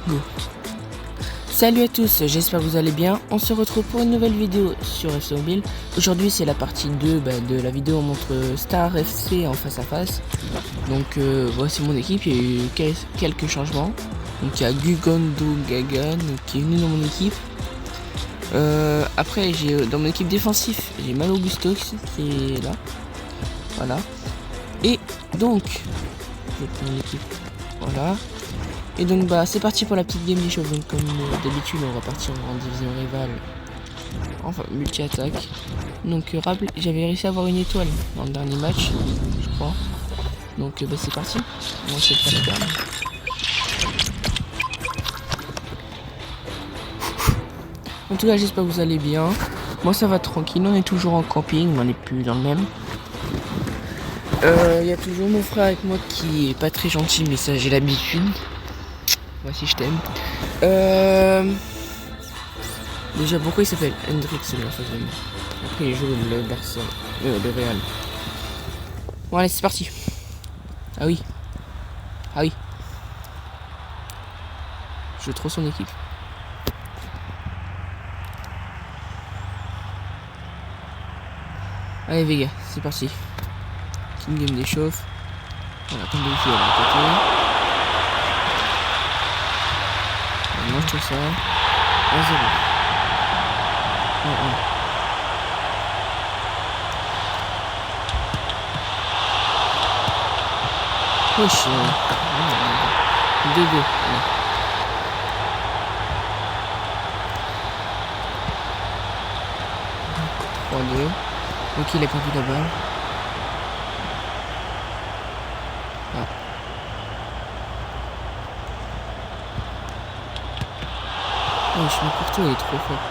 Go. Salut à tous, j'espère que vous allez bien. On se retrouve pour une nouvelle vidéo sur FC Mobile. Aujourd'hui c'est la partie 2 de la vidéo. On montre Star FC en face à face. Donc voici mon équipe, il y a eu quelques changements. Donc il y a Gugondo Gagan qui est venu dans mon équipe. Après j'ai dans mon équipe défensif, j'ai Malo Gusto qui est là. Voilà. Et donc je prends mon équipe. Voilà. Et donc bah c'est parti pour la petite game des choses. Donc comme d'habitude on va partir en division rivale. Enfin multi-attaque. Donc j'avais réussi à avoir une étoile dans le dernier match, je crois. Donc bah c'est parti. On va essayer de faire la gamme. En tout cas j'espère que vous allez bien. Moi ça va tranquille, on est toujours en camping, mais on n'est plus dans le même. Il y a toujours mon frère avec moi qui est pas très gentil, mais ça j'ai l'habitude. Voici je t'aime. Déjà pourquoi il s'appelle Hendrix en face de moi. Après il joue le Barça, le Real. Bon allez c'est parti. Ah oui. Ah oui. Je veux trop son équipe. Allez Vega, c'est parti. King Game d'échauffe. Voilà, comme d'habitude à côté. On mange tout ça. 1-0. 1-1. Wesh. 2-2. 3-2. Ok, il a perdu la balle. Ah. Wesh, mais Courtois il est trop fort.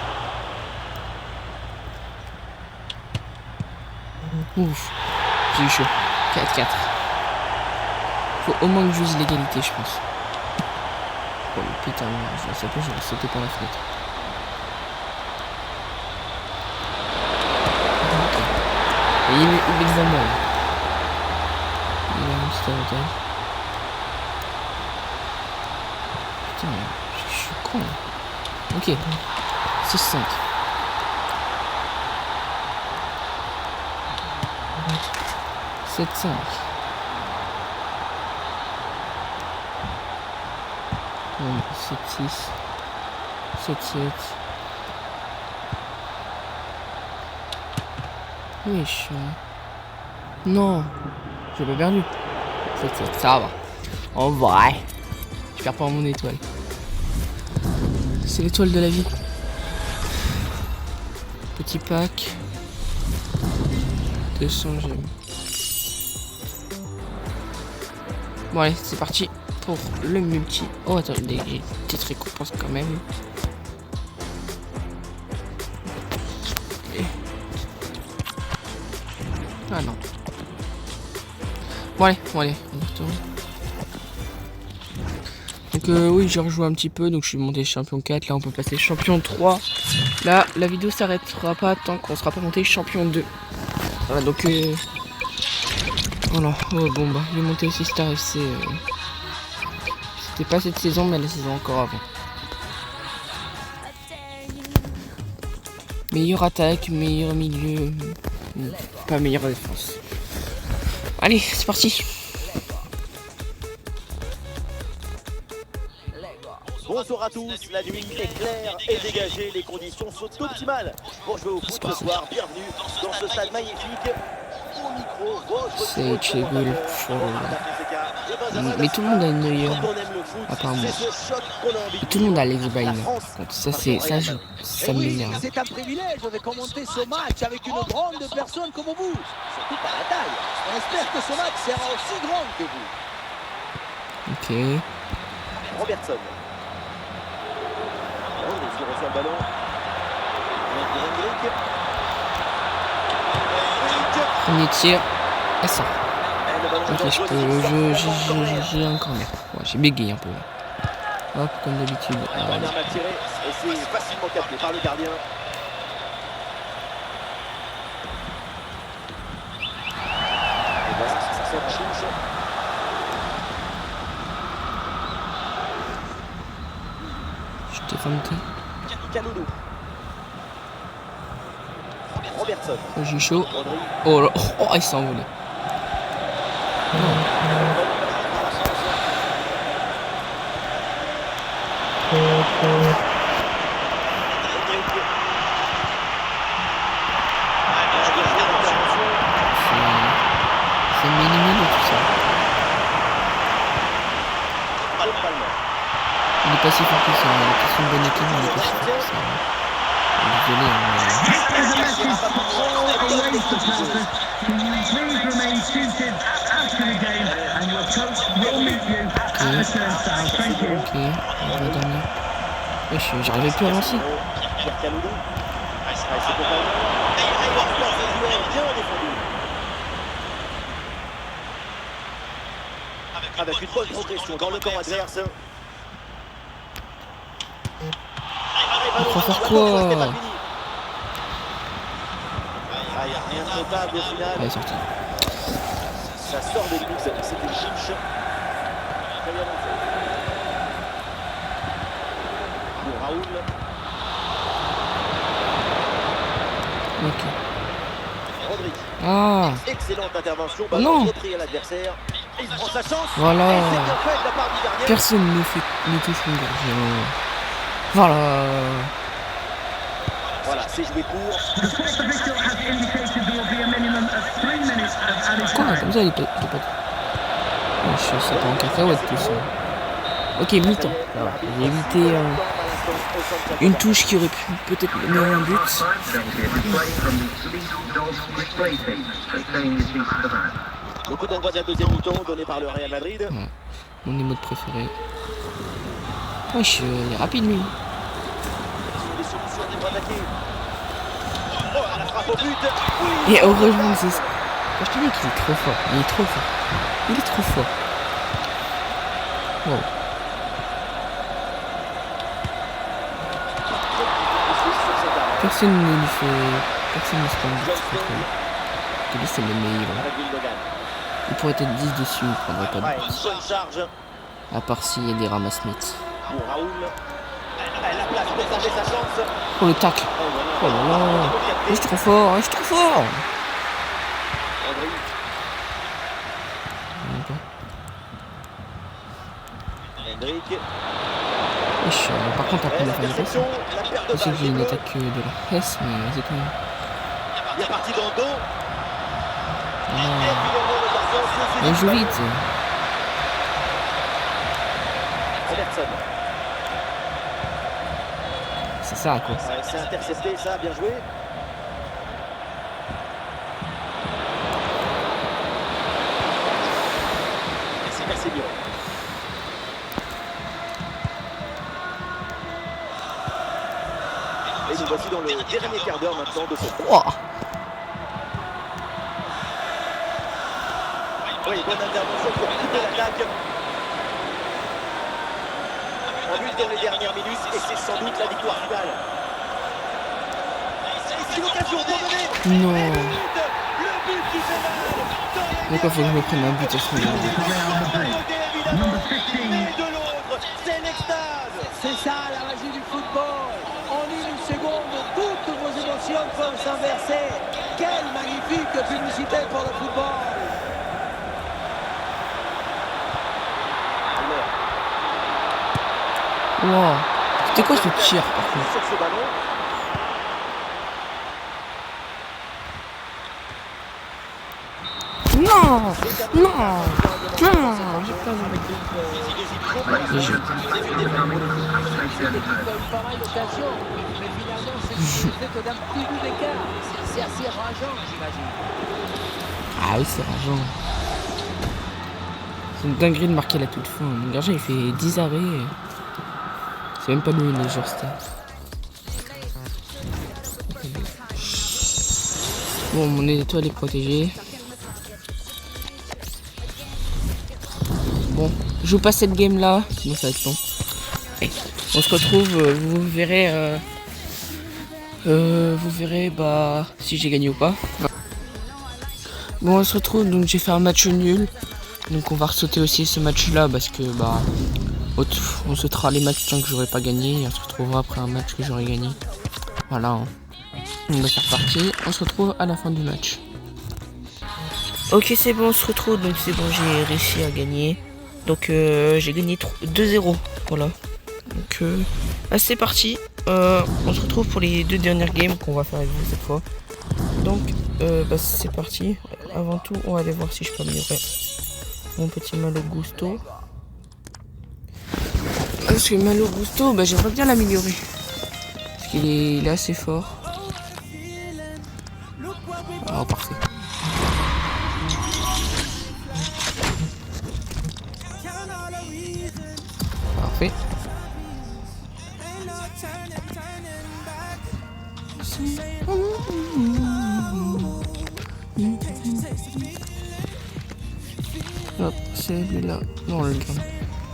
Ouf, j'ai eu chaud. 4-4. Faut au moins que j'use l'égalité, je pense. Oh le putain, ça peut, je vais sauter par la fenêtre. Et il est examen. Il a un petit avantage. Putain, je suis con. Ok. 6-5. 7-5. 7-6. 7-7. Wesh. Non. J'ai pas perdu. 7-7. Ça va. En vrai. Je perds pas mon étoile. C'est l'étoile de la vie. Petit pack. 200 gemmes. Bon allez, c'est parti pour le multi. Oh attends, des petites récompenses quand même. Ah non. Bon allez, on retourne. Donc oui, j'ai rejoué un petit peu, donc je suis monté champion 4, là on peut passer champion 3. Là, la vidéo s'arrêtera pas tant qu'on sera pas monté champion 2. Voilà, donc voilà, oh bon bah, j'ai monté aussi Star FC. C'était pas cette saison, mais la saison encore avant. Meilleure attaque, meilleur milieu, pas meilleure défense. Allez, c'est parti. Bonsoir à tous, la nuit est claire et dégagée, les conditions sont optimales pour jouer au foot ce soir. Bienvenue dans ce stade magnifique. Au micro, c'est Chegul. Mais tout le monde a une Neuer, apparemment. Et tout le monde a Alex Bailly. Ça m'énerve. C'est un privilège de commenter ce match avec une grande personne comme vous. Surtout par la taille. On espère que ce match sera aussi grand que vous. Ok. Robertson. Qui reçoit le ballon. Premier tir. Et ça. Ok, j'ai un corner. Ouais, j'ai bégayé un peu là. Hop, comme d'habitude. La balle mal tirée et c'est facilement capté par le gardien. Et voilà, ça sort en touche. Je t'ai fanté. Kaloulou. Robertson. Oh, j'ai chaud. Rodri. Oh là, oh, il s'est envolé. C'est minimum tout ça. Il est pas si fort que ça. C'est une bonne équipe, mais il est pas si fort que ça. Désolé, ok, on va dormir. Wesh, j'arrivais plus à avancer. Avec une bonne progression dans le camp adverse. Faut faire quoi? Ah, il n'y a rien de notable au final. Elle est sortie. Ça sort des buts, c'est une chiche. Très bien lancé. Pour Raoul. Ok. Rodri. Ah, Excellente intervention. Oh non. Repris à l'adversaire. Il prend sa chance. voilà. Et c'est bien fait de la part du gardien. Personne ne touche mon gardien. Voilà. Voilà, c'est joué pour. Quoi? Comme ça, il est pas. Oh, je sais pas en cacahuète tout ça. Ok, mi-temps. Alors, j'ai évité une touche qui aurait pu peut-être mener à un but. Le coup d'envoi de la deuxième mi-temps donné par le Real Madrid. Ouais, mon émote préféré. Wesh, il est rapide lui. Des solutions pour attaquer. Oh, la frappe au but. Oui. Et heureusement, c'est ça. Je te dis qu'il est trop fort. Il est trop fort. Il est trop fort. Wow. Personne ne lui fait. Personne ne se prend de contrôle. Lui, c'est le meilleur. Il pourrait être 10 dessus, il prendrait pas de Ouais, but. une bonne charge À part s'il y a des ramassements. pour Raoul. La place pour tenter sa chance. Oh le tacle. Oh là là. Je suis trop fort, je suis trop fort. Rodri. Hendrick. Wesh, par contre, après la fin de Interception, la perte de je sais que balle. j'ai une attaque de la Hesse, mais c'est quand même. Il est parti dans le dos. Et Ah, finalement, le gardien il joue vite. Robertson. C'est ça quoi. Ouais, c'est intercepté, ça, bien joué. Merci bien. Et nous voici dans le dernier quart d'heure maintenant de ce Wow. Oui, bonne intervention pour couper l'attaque. Un but dans les dernières minutes et c'est sans doute la victoire finale. C'est une occasion pour donner. Non. Le but qui fait mal. Pourquoi faut que je me prenne un but à ce moment-là? Mais de l'autre, c'est l'extase. C'est ça la magie du football. En une seconde, toutes vos émotions peuvent s'inverser. Quelle magnifique publicité pour le football. Wow. C'était quoi ce tir par contre? Sur ce ballon. Non. Non. Non. J'ai pas vu. Les jeux. L'équipe a eu pas mal d'occasions, mais finalement c'est disputé que d'un petit but d'écart. C'est assez rageant, j'imagine. Ah oui, c'est rageant. C'est une dinguerie de marquer la toute fin. Mon gardien il fait 10 arrêts. C'est même pas lui les joueurs stats. Bon, mon étoile est protégée. Bon, je joue pas cette game là, sinon ça va être long. Et on se retrouve, vous verrez bah si j'ai gagné ou pas. Bon, on se retrouve, donc j'ai fait un match nul. Donc on va ressauter aussi ce match là parce que bah On se fera les matchs tant que j'aurai pas gagné et on se retrouvera après un match que j'aurai gagné. Voilà. Hein. On va faire partie. On se retrouve à la fin du match. Ok, c'est bon, on se retrouve. Donc c'est bon, j'ai réussi à gagner. Donc j'ai gagné 2-0. Voilà. Donc c'est parti. On se retrouve pour les 2 dernières games qu'on va faire avec vous cette fois. Donc c'est parti. Avant tout, on va aller voir si je peux améliorer mon petit Malo Gusto. Parce que Malo Gusto, j'aimerais bien l'améliorer. Parce qu'il est assez fort. Oh, parfait. Parfait. Hop, c'est là. Non, on le garde.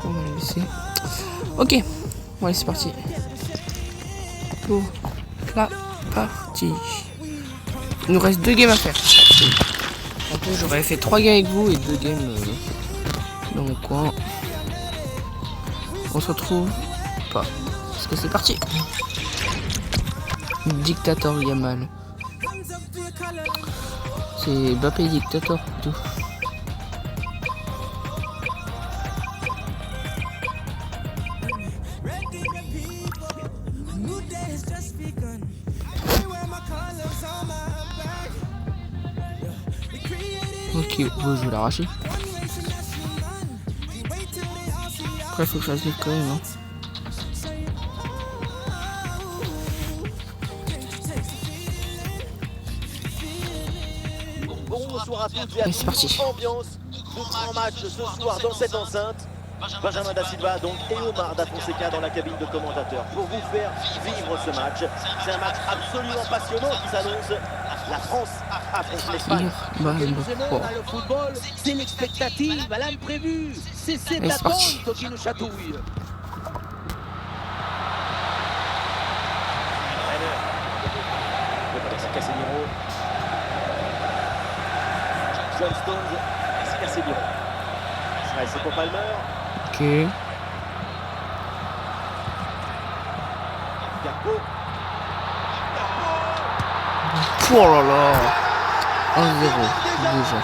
On va le laisser. Ok. Bon, allez, c'est parti. Pour la partie. Il nous reste 2 games à faire. En plus, j'aurais fait 3 games avec vous et 2 games dans mon coin. On se retrouve pas. Parce que c'est parti. Dictator Yamal. C'est Mbappé Dictator plutôt. Ok, je vais l'arracher. Après, faut que je fasse vite quand même. Hein. Bonsoir à toutes et à tous. C'est parti. Ambiance de grand match ce soir dans cette enceinte. Benjamin Da Silva donc et Omar Da Fonseca dans la cabine de commentateurs pour vous faire vivre ce match. C'est un match absolument passionnant qui s'annonce. La France affronte l'Espagne. Ce que nous aimons dans le football, c'est l'expectative, l'imprévu. C'est cette attente qui nous chatouille. Casemiro. John Stones, c'est Casemiro. C'est pour Palmer. Ok. Gakpo. Oh là là. 1-0 déjà.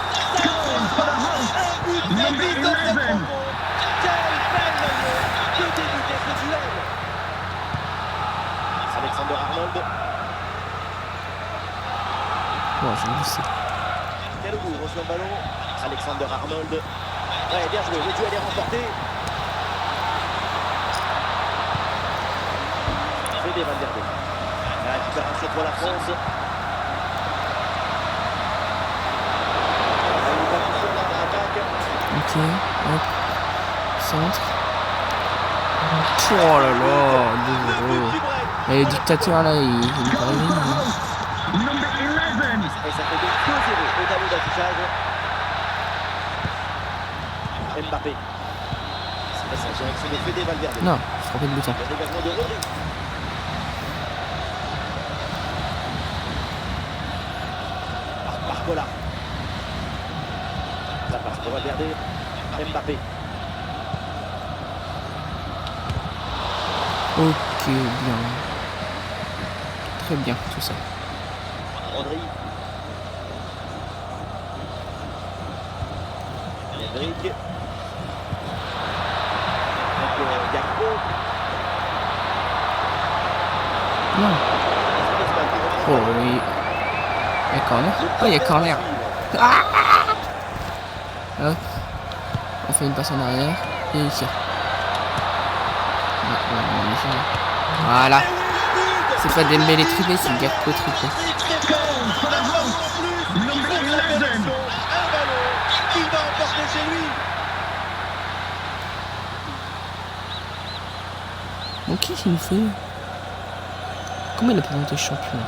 Alexander Arnold. Ouais, je le sais. Kalou reçoit le ballon. Alexander Arnold. Ouais, bien joué. Le duel est remporté. Fede Valverde. La récupération pour la France. Ok, hop. Centre. Oh là là, 2-0. Et le dictateur là, il est pas réveillé. Et ça fait donc 2-0 au tableau d'affichage. Mbappé. C'est la direction de Fede Valverde. Non, je te rappelle le temps. Le dégagement de Rodri. Barcola. Ça passe pour Valverde. Mbappé. Ok, bien. Très bien, tout ça. Rodri. Hendrick. Gakpo. Non. Oh oui. Il y a corner. Oh, il y a corner. Ah, hop. On fait une passe en arrière. Et ici. Voilà. C'est pas Dembélé triplé, c'est Gakpo triplé. Bon, qui nous fait? Comment il a présenté champion?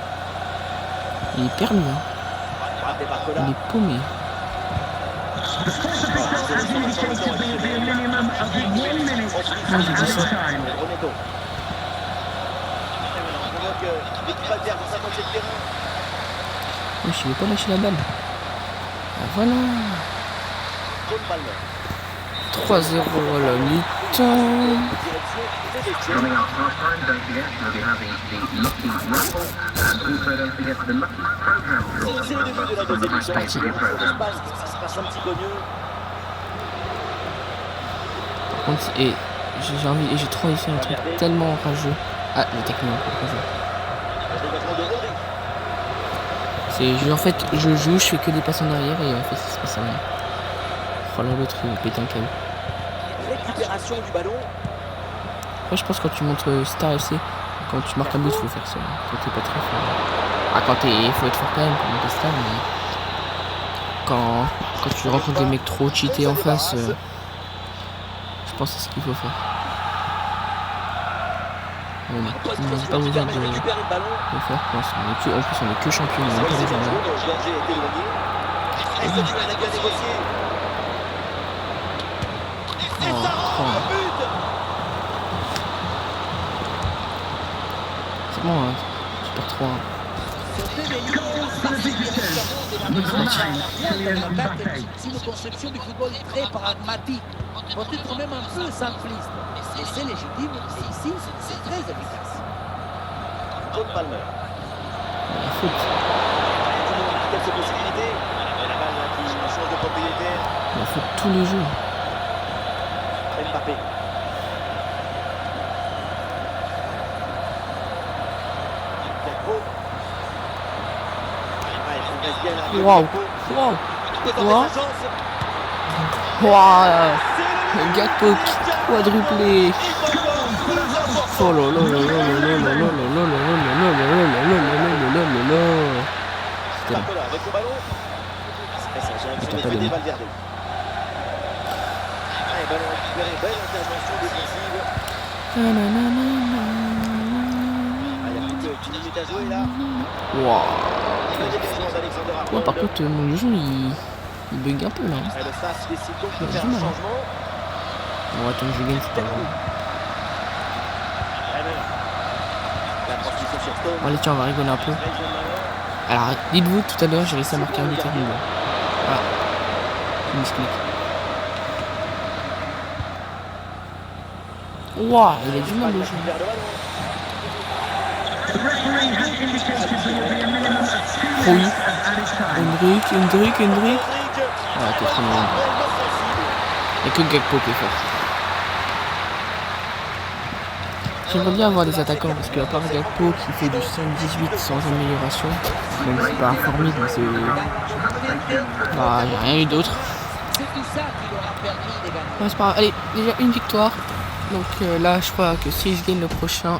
Il est perdu, hein. Il est paumé. Non, j'ai dit ça. Oui, je vais pas lâcher la balle. Ah, voilà. 3-0 à la mi-temps. Direction des vestiaires. C'est le début de la deuxième mi-temps. parti. Sur l'Espagne, ça se passe un petit peu mieux. Par contre, et j'ai envie, et j'ai trop envie de faire un truc tellement rageux. Ah, le technique rageux. Le dégagement de Rodri. En fait, je joue, je fais que des passes en arrière et en fait, ça se passe rien. Oh là, l'autre, il pète un câble. Récupération du ballon. Après, je pense que quand tu montres Star FC, quand tu marques un but, il faut faire ça. Quand t'es pas très fort. Ah, il faut être fort quand même pour monter Star, mais quand tu rencontres des mecs trop cheatés en face, je pense que c'est ce qu'il faut faire. On n'a pas besoin de le faire pour l'instant. En plus, on est que champion, on n'est pas déjà là. C'est bon, hein. Tu perds 3. C'est une conception du football très pragmatique, peut-être même un peu simpliste. Et c'est légitime, et ici, c'est très efficace. Cole Palmer. Foot. Quelques possibilités. Et la balle qui change de propriétaire. Il faut tous les jours. Mbappé. Gakpo. Ah, il progresse bien là. Waouh. Waouh. Gakpo quadruplé. Oh là là là là là là là là là là là là là. C'était là. Avec le ballon. C'est pas donné. Valverde. Allez, ballon récupéré, belle intervention défensive. Il n'y a plus que 10 minutes à jouer là. Waouh. La déviation d'Alexander Arnold. Ouais, par contre, mon jeu il bug un peu là. Et le SAS décide donc de faire un changement. Bon, attends, je gagne, c'est pas grave. La transmission sur Stone. Bon, allez, tiens, on va rigoler un peu. Alors, dites-vous, tout à l'heure, j'ai réussi à marquer un but à Rimbaud. Ah, je m'explique. Waouh, il a du mal le jeu. Oui. Hendrik. Ah, t'es trop loin. Il n'y a que Gakpo qui est fort. J'aimerais bien avoir des attaquants parce qu'à part Gakpo qui fait du 118 sans amélioration, même si c'est pas formidable, mais c'est. Bah, il n'y a rien eu d'autre. Ouais, c'est pas grave. Allez, déjà une victoire. Donc là, je crois que si je gagne le prochain,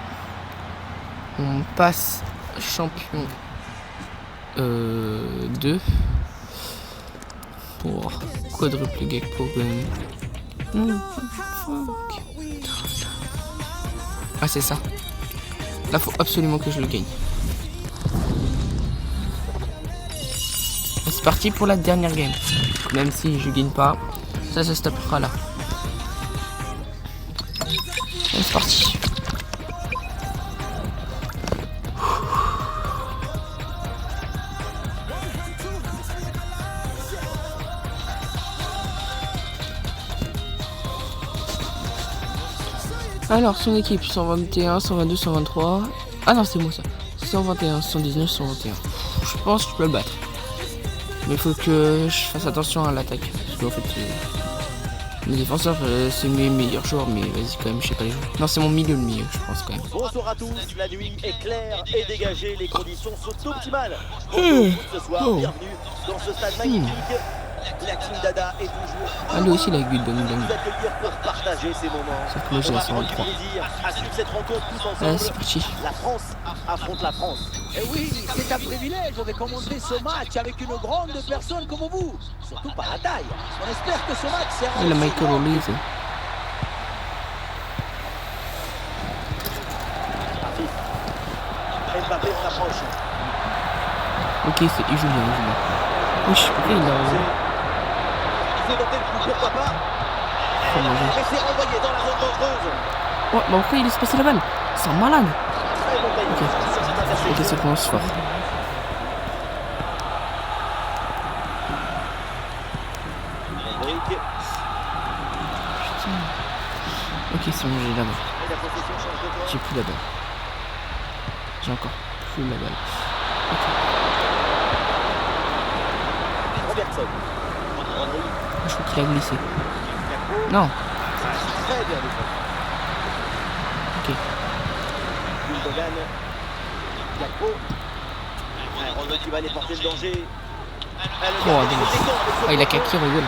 on passe champion 2 pour quadruple Gakpo quand même. Ah, c'est ça. Là, faut absolument que je le gagne. Et c'est parti pour la dernière game. Même si je gagne pas, ça se stoppera là. Et c'est parti. Alors, son équipe 121, 122, 123. Ah non, c'est moi ça. 121, 119, 121. Je pense que je peux le battre. Mais il faut que je fasse attention à l'attaque. Parce qu'en fait, mes défenseurs, c'est mes meilleurs joueurs. Mais vas-y, quand même, je sais pas les jouer. Non, c'est mon milieu le mieux, je pense quand même. Bonsoir à tous. La nuit est claire et dégagée. Les conditions sont optimales. Bonjour ce soir. Bienvenue dans ce stade magnifique. La King Dada est toujours Ah, lui aussi, il a eu de vous accueillir pour partager ces moments. Sauf que moi, j'ai On la va prendre du 123. plaisir à suivre cette rencontre tous Allez, ensemble. c'est parti. La France affronte la France. Et oui, c'est un privilège de commenter ce match avec une grande personne comme vous. Surtout par la taille. On espère que ce match sera... Et la Michael Olise. Mbappé en approche. Ok, il joue bien, il joue bien. Oui, je sais pas, il a... Il faut tenter le coup, pourquoi pas. Oh, mon Dieu. Et c'est renvoyé dans la zone dangereuse. Ouais, bah pourquoi il laisse passer la balle? C'est un malade. Très bon timing. Ok, ça commence fort. Hendrik. Ok, c'est bon, j'ai la balle. Et la possession change de camp. J'ai plus la balle. J'ai encore plus la balle. Ok. Robertson. Henry. Je crois qu'il a glissé. Gakpo. Non. Très bien défendu. Ok. Gundogan. Gakpo. Henry qui va aller porter le danger. Oh, dommage. Ah, il a Kaki, rigole.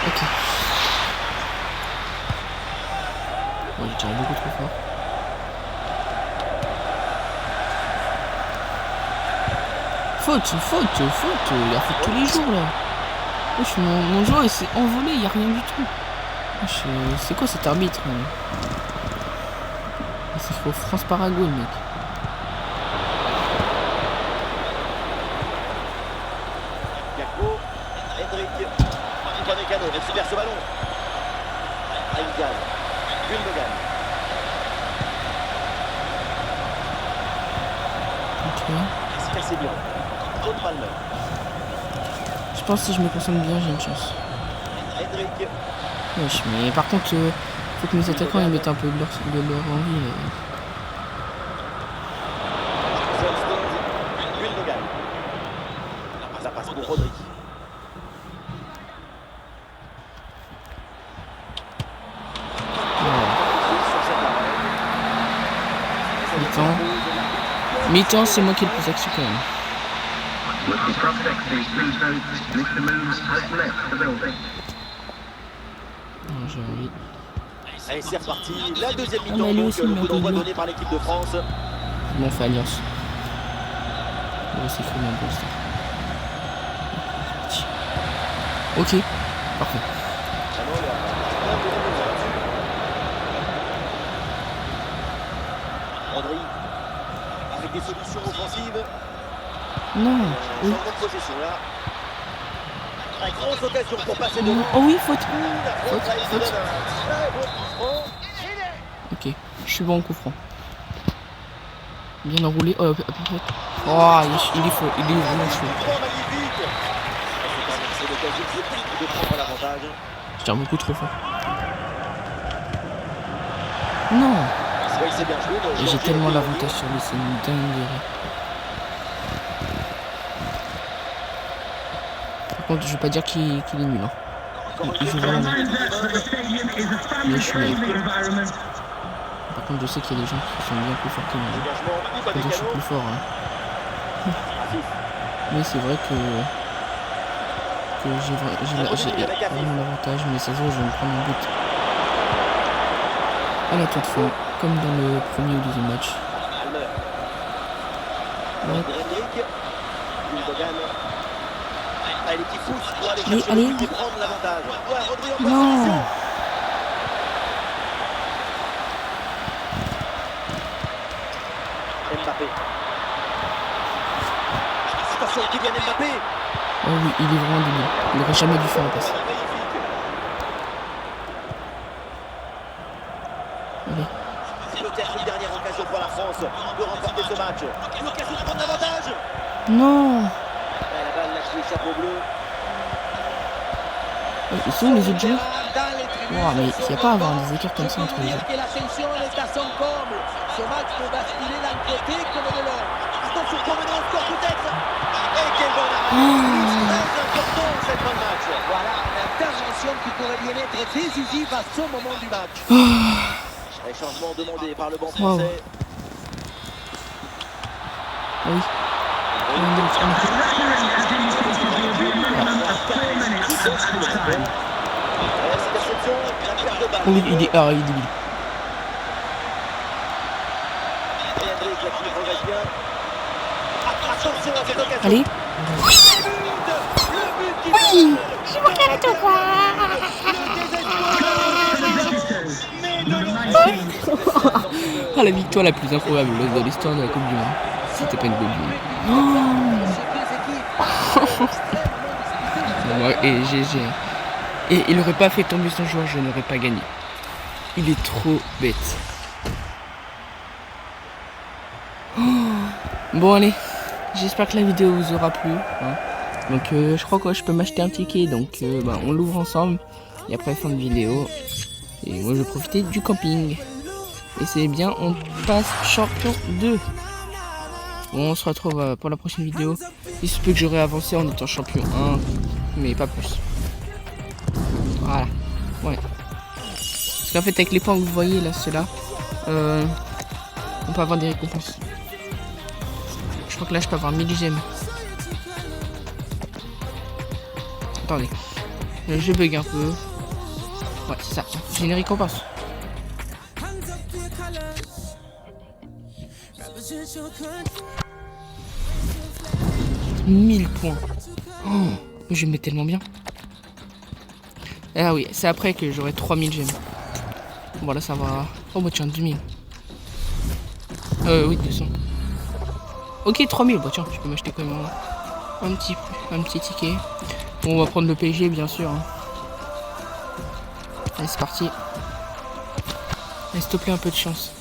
Ok. Bon, il tire beaucoup trop fort. Faute. Il a faute tous les jours là. Wesh, mon joueur il s'est envolé, il n'y a rien du tout. Wesh, c'est quoi cet arbitre? C'est faux, France-Paraguay le mec. Gakpo. Hendrik. Upamecano récupère ce ballon. Aïgaz. Gundogan. Ok. C'est cassé bien. Cole Palmer. Je pense que si je me concentre bien, j'ai une chance. Hendrik. Wesh, mais par contre, faut que mes attaquants ils mettent un peu de leur envie. Gundogan. Ça passe pour Rodri. Mi-temps, c'est moi qui ai le plus action quand même. Non, j'ai envie. Allez, c'est reparti. La deuxième mais mi-temps, lui donc aussi, le il coup d'envoi m'a donné par l'équipe de France. Bon, on fait alliance. Ouais, c'est cool, un peu ça. Ok, parfait. Rodri, avec des solutions offensives. Non. Oui. Changement de possession là. Une grosse occasion pour passer devant. Oh oui, faute. Faute. Faute. Très beau coup franc. Ok, je suis bon au coup franc. Bien enroulé. Oh, oh il est faux. Il est vraiment faux. Magnifique. C'est l'occasion de prendre l'avantage. Je tire beaucoup trop fort. Non. Oui, c'est bien joué. Et j'ai tellement l'avantage sur lui, c'est une dinguerie. Par contre, je veux pas dire qu'il est nul. Hein. Il joue vraiment bien. Mais je suis nul. Par contre, je sais qu'il y a des gens qui sont bien plus forts que moi. Par contre, je suis plus fort. Hein. Mais c'est vrai que j'ai vraiment l'avantage, mais ça se voit, je vais me prendre un but. À la toute fin, comme dans le premier ou deuxième match. Ouais. Allez. Non. Mbappé. Attention, Kylian Mbappé. Oh oui, il est vraiment débile. Il n'aurait jamais dû faire la passe. Allez. C'est peut-être une dernière occasion pour la France de remporter ce match. L'occasion de prendre l'avantage. Non. La balle lâche l'échappe au bleu. Ils sont les autres joueurs. Wow, mais il n'y a pas à avoir des écarts comme ça entre les joueurs. Ce match peut basculer d'un côté comme de l'autre. Attention, pour mener au score peut-être. Et quel bon arrêt. Très important cette fin de match. Voilà, une intervention qui pourrait bien être décisive à ce moment du match. Les changements demandés par le banc français. Oui. Oui, il est débile. Allez. Oui, j'ai marqué la tour. Ah, la victoire la plus improbable de l'histoire de la Coupe du Monde. C'était pas une Coupe du Monde. Oh. Et GG. Et il aurait pas fait tomber son joueur, je n'aurais pas gagné. Il est trop bête. Oh. Bon allez, j'espère que la vidéo vous aura plu. Hein. Donc je crois que je peux m'acheter un ticket, donc on l'ouvre ensemble. Et après fin de vidéo. Et moi je vais profiter du camping. Et c'est bien, on passe champion 2. Bon, on se retrouve pour la prochaine vidéo. Il se peut que j'aurai avancé en étant champion 1, mais pas plus. Voilà. Ouais. Parce qu'en fait, avec les points que vous voyez là, ceux-là, on peut avoir des récompenses. Je crois que là, je peux avoir 1000 gemmes. Attendez. Je bug un peu. Ouais, c'est ça. J'ai une récompense. 1000 points. Oh, je me mets tellement bien. Ah oui, c'est après que j'aurai 3000 gemmes. Bon là ça va. Oh bah tiens, 2000. Oui, 200. Ok, 3000. Bah tiens, je peux m'acheter quand même un petit ticket. Bon, on va prendre le PG bien sûr. Hein. Allez, c'est parti. Allez, s'il te plaît, un peu de chance.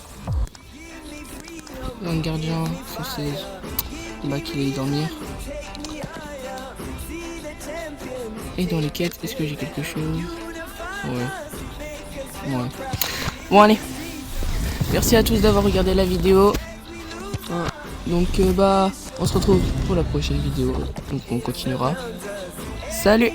Un gardien, censé bah qu'il aille dormir. Et dans les quêtes, est-ce que j'ai quelque chose? Ouais. Bon allez. Merci à tous d'avoir regardé la vidéo. Donc bah on se retrouve pour la prochaine vidéo. Donc on continuera. Salut!